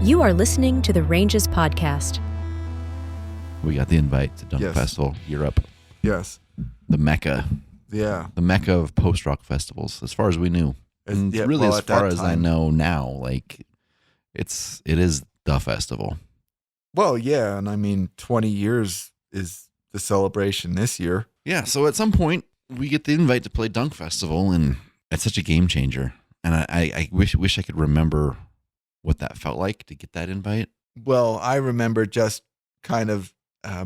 You are listening to the Ranges Podcast. We got the invite to Dunk Yes. Festival, Europe, Yes. the Mecca, Yeah. the Mecca of post-rock festivals, as far as we knew. And Yeah, really, well, as at that far as I time- know now, like it is the festival. Well, yeah, and I mean, 20 years is the celebration this year. Yeah, so at some point we get the invite to play Dunk Festival, and it's such a game changer. And I wish I could remember what that felt like to get that invite. Well, I remember just kind of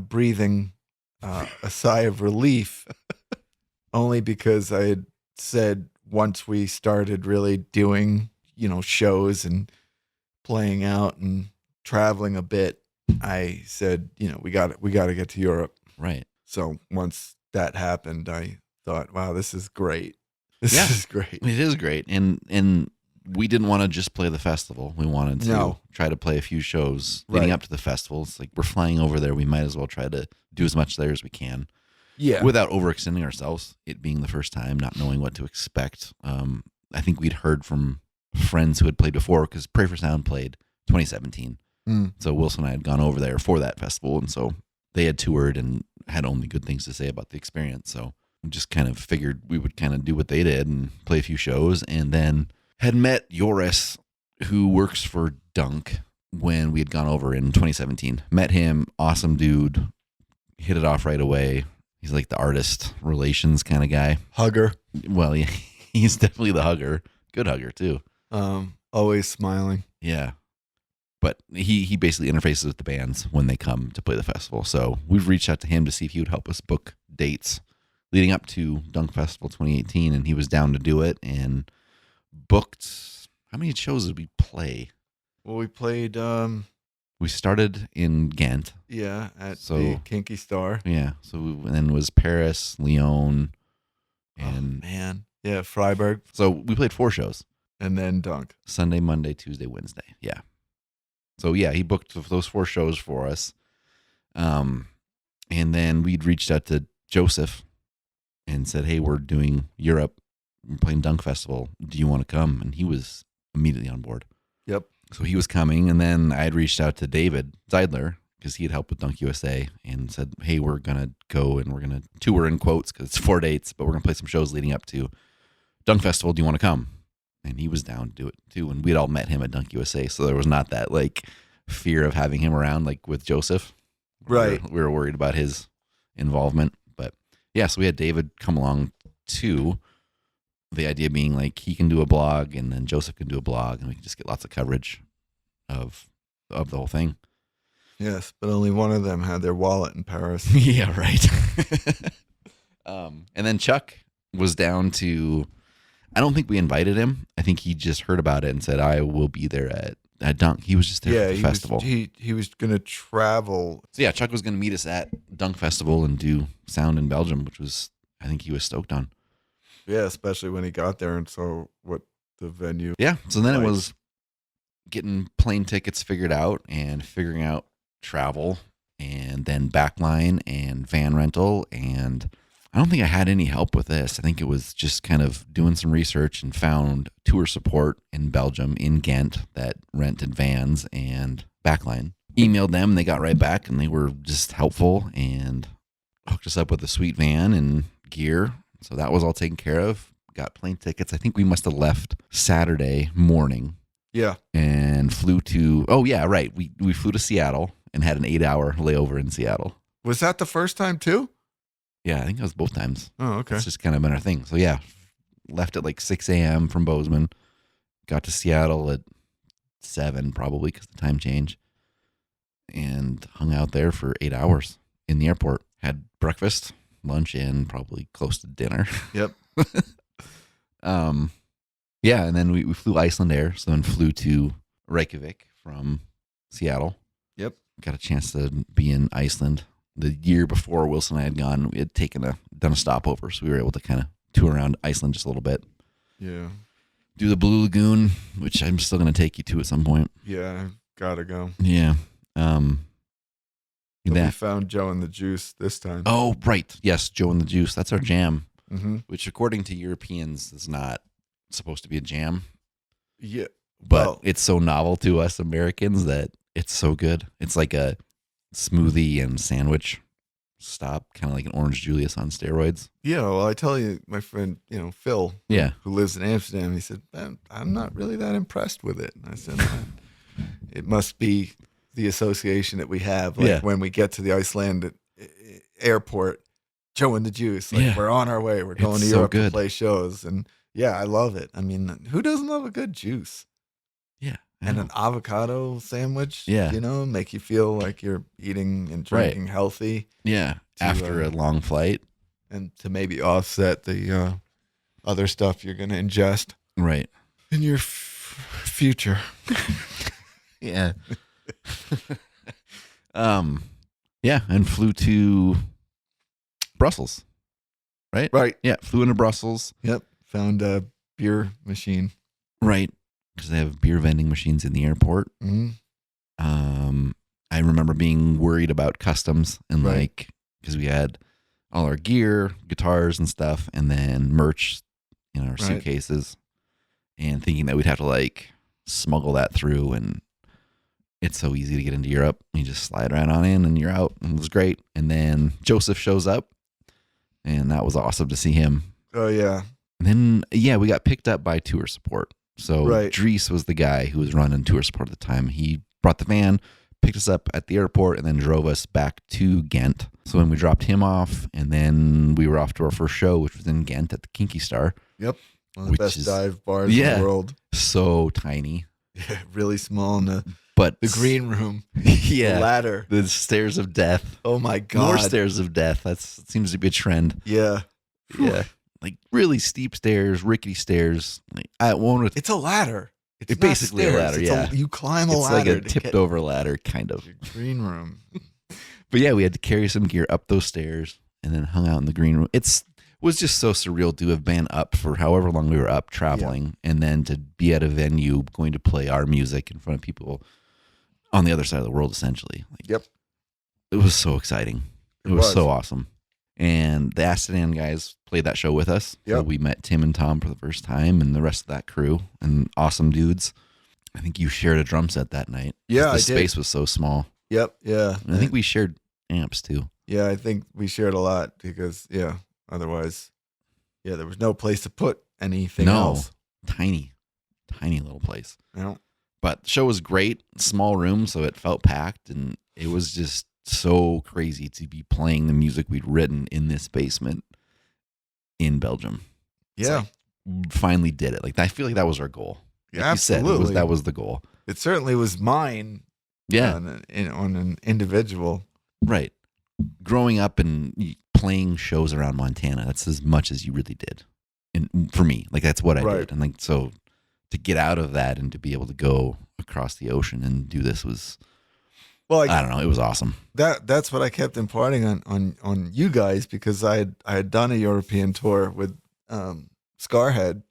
breathing a sigh of relief, only because I had said once we started really doing, shows and playing out and traveling a bit, I said, we got to get to Europe. Right. So once that happened, I thought, wow, this is great. This Yeah. is great. It is great. And we didn't want to just play the festival. We wanted to No. try to play a few shows leading Right. up to the festival. It's like we're flying over there. We might as well try to do as much there as we can Yeah. without overextending ourselves. It being the first time, not knowing what to expect. I think we'd heard from friends who had played before because Pray for Sound played 2017. Mm. So Wilson and I had gone over there for that festival. And so they had toured and had only good things to say about the experience. So we just kind of figured we would kind of do what they did and play a few shows, and then had met Joris, who works for Dunk, when we had gone over in 2017. Met him, awesome dude, hit it off right away. He's like the artist relations kind of guy. Hugger. Well, yeah, he's definitely the hugger. Good hugger, too. Always smiling. Yeah. But he basically interfaces with the bands when they come to play the festival. So we've reached out to him to see if he would help us book dates leading up to Dunk Festival 2018, and he was down to do it and booked. How many shows did we play? Well, we played, We started in Ghent. at So- the Kinky Star. Yeah. So and then was Paris, Lyon, Oh, and man. Yeah, Freiburg. so we played 4 shows. And then Dunk. Sunday, Monday, Tuesday, Wednesday. Yeah. So yeah, he booked those 4 shows for us. And then we'd reached out to Joseph and said, "Hey, we're doing Europe. We're playing Dunk Festival. Do you want to come?" And he was immediately on board. Yep. So he was coming. And then I had reached out to David Zeidler because he had helped with Dunk USA and said, "Hey, we're going to go and we're going to tour in quotes because it's 4 dates, but we're going to play some shows leading up to Dunk Festival. Do you want to come?" And he was down to do it too. And we'd all met him at Dunk USA. So there was not that like fear of having him around like with Joseph. Right. We were worried about his involvement. But yeah, so we had David come along too. The idea being like he can do a blog and then Joseph can do a blog and we can just get lots of coverage of the whole thing. Yes, but only one of them had their wallet in Paris. Yeah, right. And then Chuck was down to, I don't think we invited him. I think he just heard about it and said, "I will be there at Dunk." He was just there Yeah, for the festival. he was going to travel. So yeah, Chuck was going to meet us at Dunk Festival and do sound in Belgium, which was, I think he was stoked on. Yeah, especially when he got there and saw what the venue. Yeah. So then it Nice. was getting plane tickets figured out and figuring out travel and then backline and van rental. And I don't think I had any help with this. I think it was just kind of doing some research and found tour support in Belgium, in Ghent, that rented vans and backline. Emailed them, they got right back and they were just helpful and hooked us up with a sweet van and gear. So that was all taken care of. Got plane tickets. I think we must have left Saturday morning Yeah. and flew to, oh yeah, right. We flew to Seattle and had an 8-hour layover in Seattle. Was that the first time too? Yeah, I think that was both times. Oh, okay. It's just kind of been our thing. So yeah, left at like 6 a.m. from Bozeman. Got to Seattle at 7 probably because the time change. And hung out there for 8 hours in the airport. Had breakfast, lunch, and probably close to dinner. Yep. Yeah, and then we flew Iceland Air, so then flew to Reykjavik from Seattle. Yep. Got a chance to be in Iceland. The year before Wilson and I had gone, we had done a stopover, so we were able to kind of tour around Iceland just a little bit. Yeah. Do the Blue Lagoon, which I'm still going to take you to at some point. Yeah, I've got to go. Yeah. But we That. found Joe and the Juice this time. Oh, right. Yes, Joe and the Juice. That's our jam, Mm-hmm. which according to Europeans is not supposed to be a jam. Yeah. but Well- it's so novel to us Americans that it's so good. It's like a smoothie and sandwich stop, kind of like an Orange Julius on steroids. Yeah, well, I tell you, my friend, Phil, Yeah. who lives in Amsterdam, he said, "Man, I'm not really that impressed with it." And I said, "It must be the association that we have. Like Yeah. when we get to the Iceland airport, Joe and the Juice, like Yeah. we're on our way. We're going It's to so Europe to good. play shows." And yeah, I love it. I mean, who doesn't love a good juice? Yeah. I And know. an avocado sandwich, Yeah. make you feel like you're eating and Right. drinking healthy. Yeah. After a long flight. And to maybe offset the other stuff you're going to ingest Right. in your future. Yeah. Yeah, and flew to Brussels. Right? Right. Yeah, flew into Brussels. Yep. Found a beer machine. Right. Because they have beer vending machines in the airport. Mm-hmm. I remember being worried about customs and Right. because we had all our gear, guitars and stuff, and then merch in our Right. suitcases, and thinking that we'd have to smuggle that through. And it's so easy to get into Europe. You just slide right on in and you're out. And it was great. And then Joseph shows up, and that was awesome to see him. Oh, yeah. And then, we got picked up by tour support. So Right. Dries was the guy who was running tour support at the time. He brought the van, picked us up at the airport, and then drove us back to Ghent. So when we dropped him off, and then we were off to our first show, which was in Ghent at the Kinky Star. Yep. One of Which the best is- dive bars in Yeah. the world. So tiny. Yeah, really small. And But the green room. yeah, The ladder. the stairs of death. Oh, my God. More stairs of death. That seems to be a trend. Yeah. Yeah. Like really steep stairs, rickety stairs. I won't. It's a ladder. It's It's not basically a stairs. ladder, It's yeah. you climb a It's like ladder a to tipped get over ladder, kind of. your green room. But yeah, we had to carry some gear up those stairs and then hung out in the green room. Was just so surreal to have been up for however long we were up traveling, and then to be at a venue going to play our music in front of people on the other side of the world, essentially. Yep. It was so exciting. It was so awesome. And the Amsterdam guys played that show with us. So Yep. we met Tim and Tom for the first time, and the rest of that crew, and awesome dudes. I think you shared a drum set that night. 'Cause Yeah, the I did. space was so small. Yep. Yeah. And I think we shared amps too. Yeah, I think we shared a lot because, otherwise, there was no place to put anything else. Tiny little place. You know? But the show was great, small room, so it felt packed, and it was just so crazy to be playing the music we'd written in this basement in Belgium. It's Yeah. like, finally did it. Like I feel like that was our goal. Like you said, absolutely. that was the goal. It certainly was mine Yeah, on an individual. right. Growing up and playing shows around Montana, that's as much as you really did. And for me, that's what I Right. did. And so to get out of that and to be able to go across the ocean and do this was, Well, I don't know, it was awesome. that's what I kept imparting on you guys, because I had done a European tour with Scarhead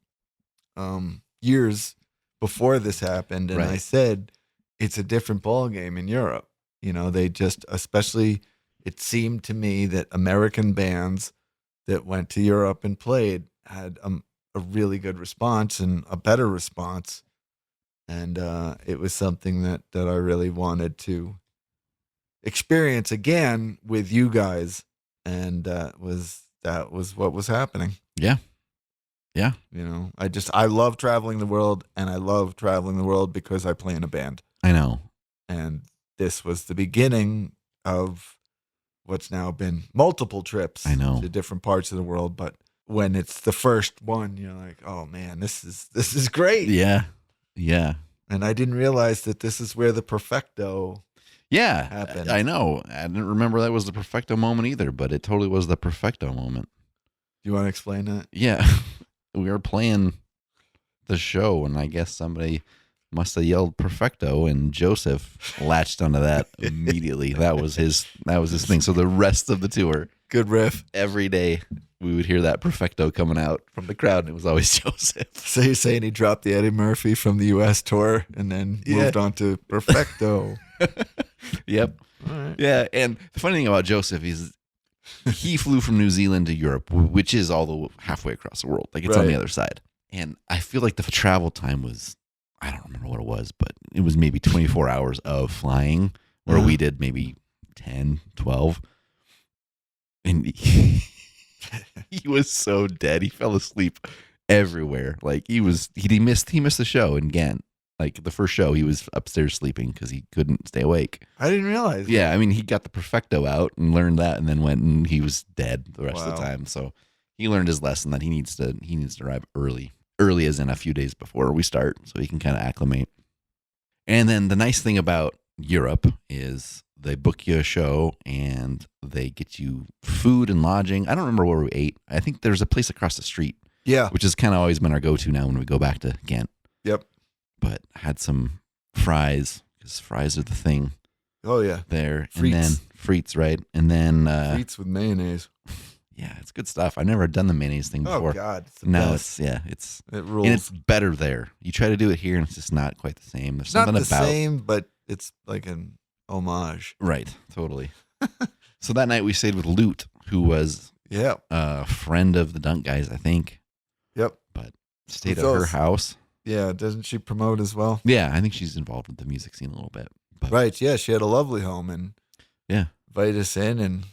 years before this happened, and Right. I said it's a different ball game in Europe. They just, especially, it seemed to me that American bands that went to Europe and played had a really good response and a better response, and it was something that I really wanted to experience again with you guys, and that was what was happening. Yeah. Yeah. I love traveling the world, and I love traveling the world because I play in a band, I know. and this was the beginning of what's now been multiple trips I know. to different parts of the world. But when it's the first one, you're like, oh man, this is great. Yeah. Yeah. And I didn't realize that this is where the perfecto Yeah. happened. I know. I didn't remember that was the perfecto moment either, but it totally was the perfecto moment. Do you want to explain that? Yeah. We were playing the show, and I guess somebody must have yelled perfecto, and Joseph latched onto that immediately. That was his thing. So the rest of the tour, Good riff. every day we would hear that perfecto coming out from the crowd, and it was always Joseph. So you're saying he dropped the Eddie Murphy from the U.S. tour and then moved on to perfecto. Yep. All right. Yeah, and the funny thing about Joseph is he flew from New Zealand to Europe, which is all the halfway across the world. Like it's on the Right. other side. And I feel like the travel time was I don't remember what it was, but it was maybe 24 hours of flying where we did maybe 10, 12. And he was so dead. He fell asleep everywhere. Like he missed the show in Ghent. Like the first show, he was upstairs sleeping because he couldn't stay awake. I didn't realize. Yeah, I mean, he got the perfecto out and learned that, and then went and he was dead the rest of the time. So he learned his lesson that he needs to arrive early as in a few days before we start, so he can kind of acclimate. And then the nice thing about Europe is they book you a show and they get you food and lodging. I don't remember where we ate. I think there's a place across the street. Yeah, which has kind of always been our go-to now when we go back to Ghent. Yep. But had some fries because fries are the thing. Oh yeah, there. Frites. And then frites, right? And then frites with mayonnaise. Yeah, it's good stuff. I've never done the mayonnaise thing before. Oh God, it's the now best. it rules. And it's better there. You try to do it here, and it's just not quite the same. There's It's not something the about same, but it's like an homage. Right, totally. So that night we stayed with Lute, who was a friend of the Dunk guys, I think. Yep. But stayed at her house. Yeah, doesn't she promote as well? Yeah, I think she's involved with the music scene a little bit. But, right, yeah, she had a lovely home and invited us in and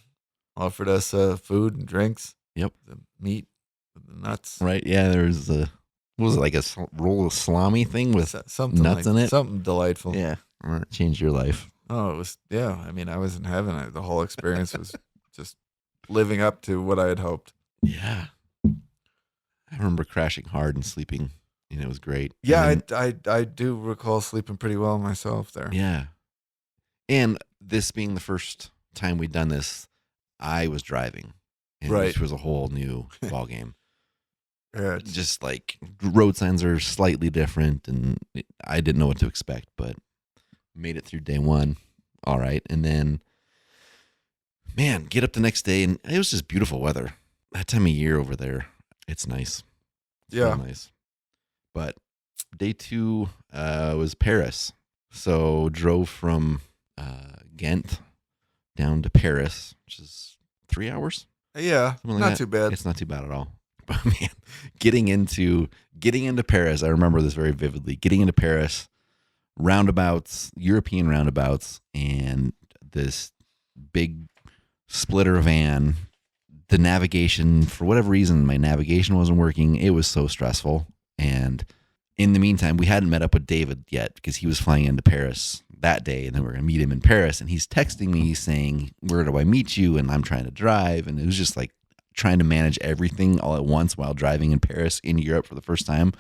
offered us food and drinks. Yep. The meat with the nuts. Right, yeah, there's what was it, like a roll of salami thing with something nuts in it? Something delightful. Yeah, it changed your life. Oh, it was, I mean, I was in heaven. The whole experience was just living up to what I had hoped. Yeah. I remember crashing hard and sleeping. It was great. Yeah, I do recall sleeping pretty well myself there. Yeah. And this being the first time we'd done this, I was driving. Which was a whole new ball game. Yeah, just like road signs are slightly different, and I didn't know what to expect, but made it through day one. All right. And then, man, get up the next day, and it was just beautiful weather. That time of year over there, it's nice. It's real nice. But day two was Paris. So drove from Ghent down to Paris, which is 3 hours. Yeah, not too bad. It's not too bad at all. But man, getting into Paris, I remember this very vividly. Getting into Paris, roundabouts, European roundabouts, and this big splitter van. The navigation, for whatever reason, my navigation wasn't working. It was so stressful. And in the meantime, we hadn't met up with David yet because he was flying into Paris that day, and then we we're going to meet him in Paris. And he's texting me saying, "Where do I meet you?" And I'm trying to drive. And it was just like trying to manage everything all at once while driving in Paris in Europe for the first time.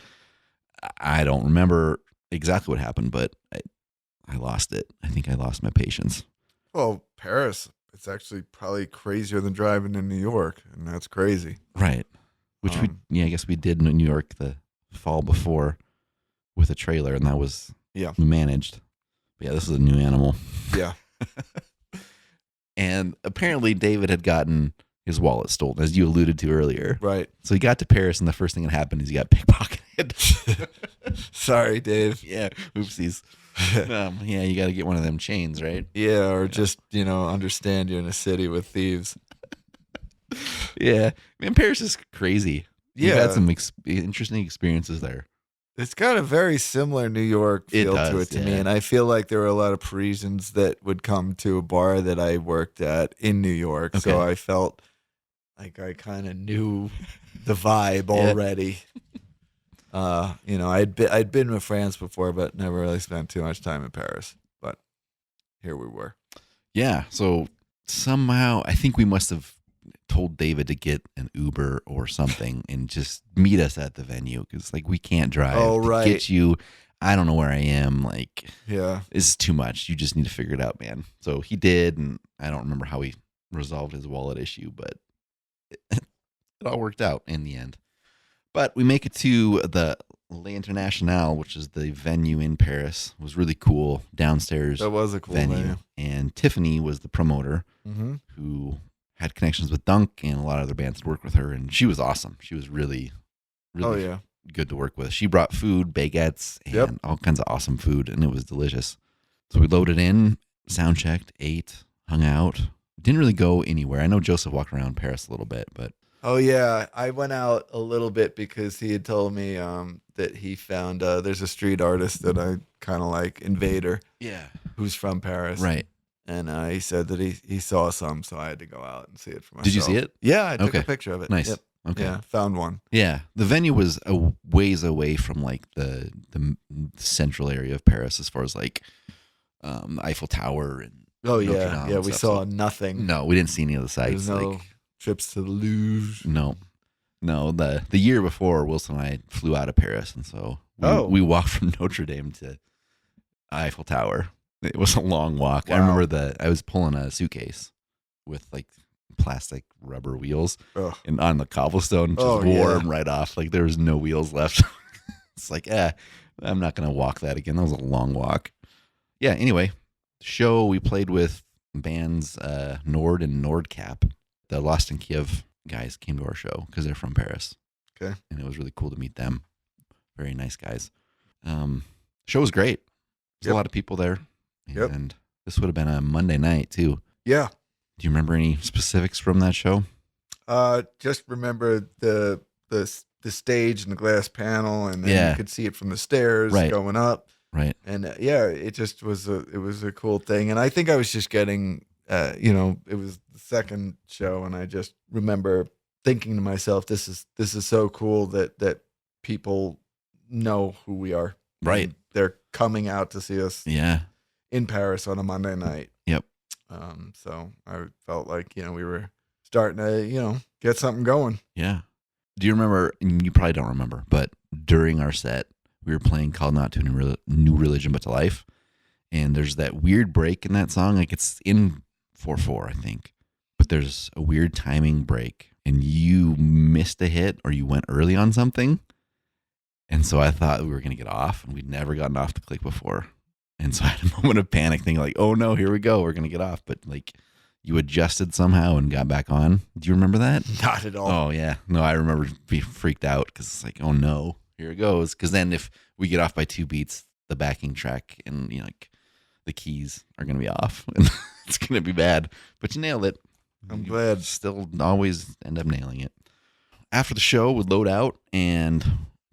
I don't remember exactly what happened, but I lost it. I think I lost my patience. Well, Paris, it's actually probably crazier than driving in New York, and that's crazy. Right. Which I guess we did in New York the fall before with a trailer, and that was managed. But yeah, this is a new animal. Yeah. And apparently David had gotten his wallet stolen, as you alluded to earlier. Right. So he got to Paris, and the first thing that happened is he got pickpocketed. Sorry, Dave. Yeah. Oopsies. Yeah, you got to get one of them chains, right? Yeah, or just, understand you're in a city with thieves. Yeah. Man, Paris is crazy. Yeah. You've had some interesting experiences there. It's got a very similar New York feel to it to me. And I feel like there were a lot of Parisians that would come to a bar that I worked at in New York. Okay. So I felt like I kind of knew the vibe already. I'd been with France before, but never really spent too much time in Paris. But here we were. Yeah. So somehow I think we must have told David to get an Uber or something and just meet us at the venue because we can't drive. Oh, right. To get you. I don't know where I am. Yeah, it's too much. You just need to figure it out, man. So he did, and I don't remember how he resolved his wallet issue, but it all worked out in the end. But we make it to the L'Internationale, which is the venue in Paris. It was really cool downstairs. That was a cool venue. And Tiffany was the promoter who had connections with Dunk and a lot of other bands to work with her, and she was awesome. She was really good to work with. She brought food, baguettes, and all kinds of awesome food, and it was delicious. So we loaded in, sound checked, ate, hung out. Didn't really go anywhere. I know Joseph walked around Paris a little bit, but Oh yeah, I went out a little bit because he had told me that he found there's a street artist that I kind of like, Invader, Yeah. who's from Paris. Right. And he said that he saw some, so I had to go out and see it for myself. Did you see it? Yeah, I took Okay. a picture of it. Nice. Yep. Okay. Yeah, found one. Yeah. The venue was a ways away from like the central area of Paris as far as like Eiffel Tower and Oh Notre yeah, Dame yeah. and We stuff, saw so- nothing. No, we didn't see any of the sights. There's no Like trips to the Louvre. no. The year before, Wilson and I flew out of Paris, and so we walked from Notre Dame to Eiffel Tower. It was a long walk. Wow. I remember I was pulling a suitcase with like plastic rubber wheels Ugh. and on the cobblestone, just Oh, wore yeah. them right off. Like there was no wheels left. It's like, I'm not gonna walk that again. That was a long walk. Yeah. Anyway, show we played with bands Nord and Nordcap. The Lost in Kiev guys came to our show because they're from Paris. Okay. And it was really cool to meet them. Very nice guys. Show was great. There's a lot of people there. Yep. And this would have been a Monday night too. Yeah. Do you remember any specifics from that show? Just remember the stage and the glass panel, and then you could see it from the stairs going up. Right. And it just was a cool thing. And I think I was just getting, it was the second show, and I just remember thinking to myself, this is so cool that people know who we are. Right. And they're coming out to see us Yeah. in Paris on a Monday night. Yep. So I felt like, we were starting to, get something going. Yeah. Do you remember, and you probably don't remember, but during our set, we were playing Called Not to a New Religion But to Life. And there's that weird break in that song. Like it's in 4/4, I think. But there's a weird timing break. And you missed a hit or you went early on something. And so I thought we were going to get off. And we'd never gotten off the click before. And so I had a moment of panic thinking like, oh no, here we go. We're going to get off. But like you adjusted somehow and got back on. Do you remember that? Not at all. Oh yeah. No, I remember being freaked out because it's like, oh no, here it goes. Because then if we get off by 2 beats, the backing track and like the keys are going to be off and it's going to be bad. But you nailed it. I'm You glad. Still always end up nailing it. After the show, we load out and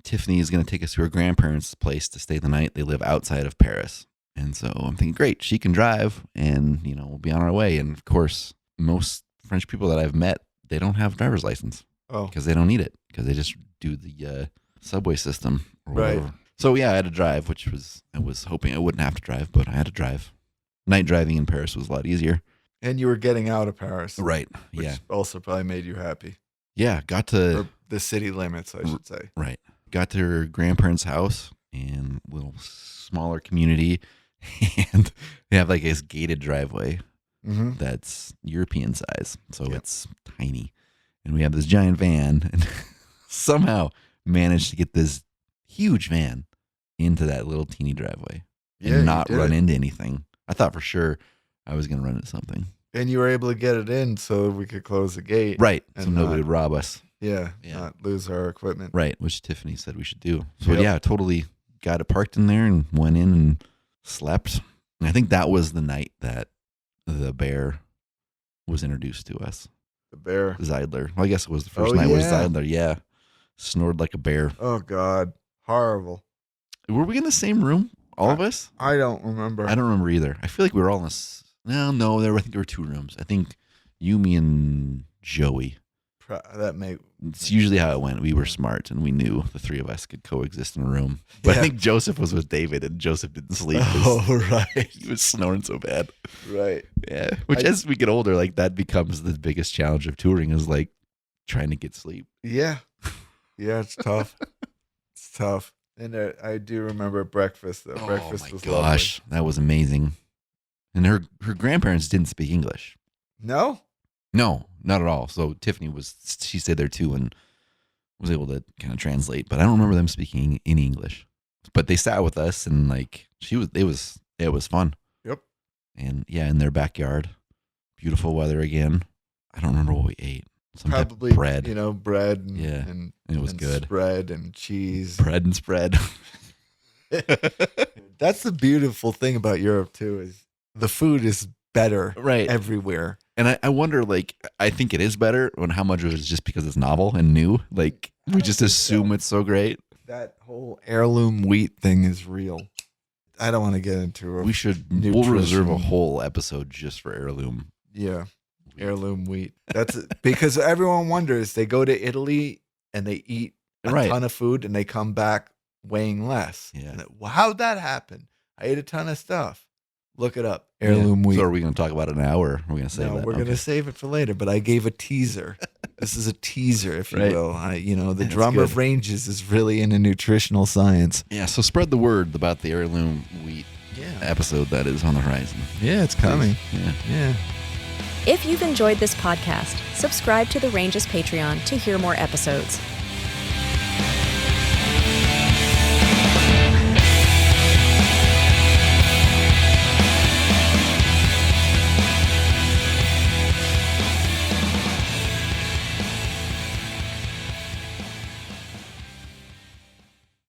Tiffany is going to take us to her grandparents' place to stay the night. They live outside of Paris. And so I'm thinking, great, she can drive and, we'll be on our way. And of course, most French people that I've met, they don't have a driver's license because they don't need it because they just do the subway system or whatever. Right. So yeah, I had to drive, I was hoping I wouldn't have to drive, but I had to drive. Night driving in Paris was a lot easier. And you were getting out of Paris. Right. Which Yeah. also probably made you happy. Yeah. Got to Or the city limits, I should say. Right. Got to her grandparents' house in a little smaller community. And they have like this gated driveway Mm-hmm. that's European size. So it's tiny. And we have this giant van and somehow managed to get this huge van into that little teeny driveway and not run into anything. I thought for sure I was going to run into something. And you were able to get it in so we could close the gate. Right. So And nobody would rob us. Yeah. Yeah. Not lose our equipment. Right. Which Tiffany said we should do. So Yep. yeah, totally got it parked in there and went in and slept. And I think that was the night that the bear was introduced to us. The bear. Zeidler. Well, I guess it was the first Oh, night was yeah. Zeidler. Yeah. Snored like a bear. Oh, God. Horrible. Were we in the same room? All of us? I don't remember. I don't remember either. I feel like we were all in this. No, I think there were 2 rooms. I think you, me, and Joey. That may. It's usually how it went. We were smart and we knew the 3 of us could coexist in a room. But I think Joseph was with David and Joseph didn't sleep. Oh, right. He was snoring so bad. Right. Yeah. Which as we get older, like that becomes the biggest challenge of touring is like trying to get sleep. Yeah. Yeah, it's tough. It's tough. And I do remember breakfast, though. Breakfast was gosh, that was amazing. And her grandparents didn't speak English. lovely. No? No, not at all. So Tiffany she stayed there too and was able to kind of translate, but I don't remember them speaking any English. But they sat with us and like it was fun. Yep. And yeah, in their backyard, beautiful weather again. I don't remember what we ate. Some type of Probably bread. Bread and, Yeah, and it was and good. Spread and cheese. Bread and spread. That's the beautiful thing about Europe too, is the food is better Right. everywhere. And I wonder, like, I think it is better, and how much of it is just because it's novel and new. Like, we just assume it's so great. That whole heirloom wheat thing is real. I don't want to get into it. We'll reserve a whole episode just for heirloom. Yeah, heirloom wheat. That's because everyone wonders. They go to Italy and they eat a ton of food and they come back weighing less. Yeah. How'd that happen? I ate a ton of stuff. Look it up. Heirloom wheat. So are we going to talk about it now, or we're going to save it? No, we're going to save it for later, but I gave a teaser. This is a teaser, if you will. The drummer of ranges is really into nutritional science. Yeah, so spread the word about the heirloom wheat episode that is on the horizon. Yeah, it's coming. Yeah. If you've enjoyed this podcast, subscribe to the Ranges Patreon to hear more episodes.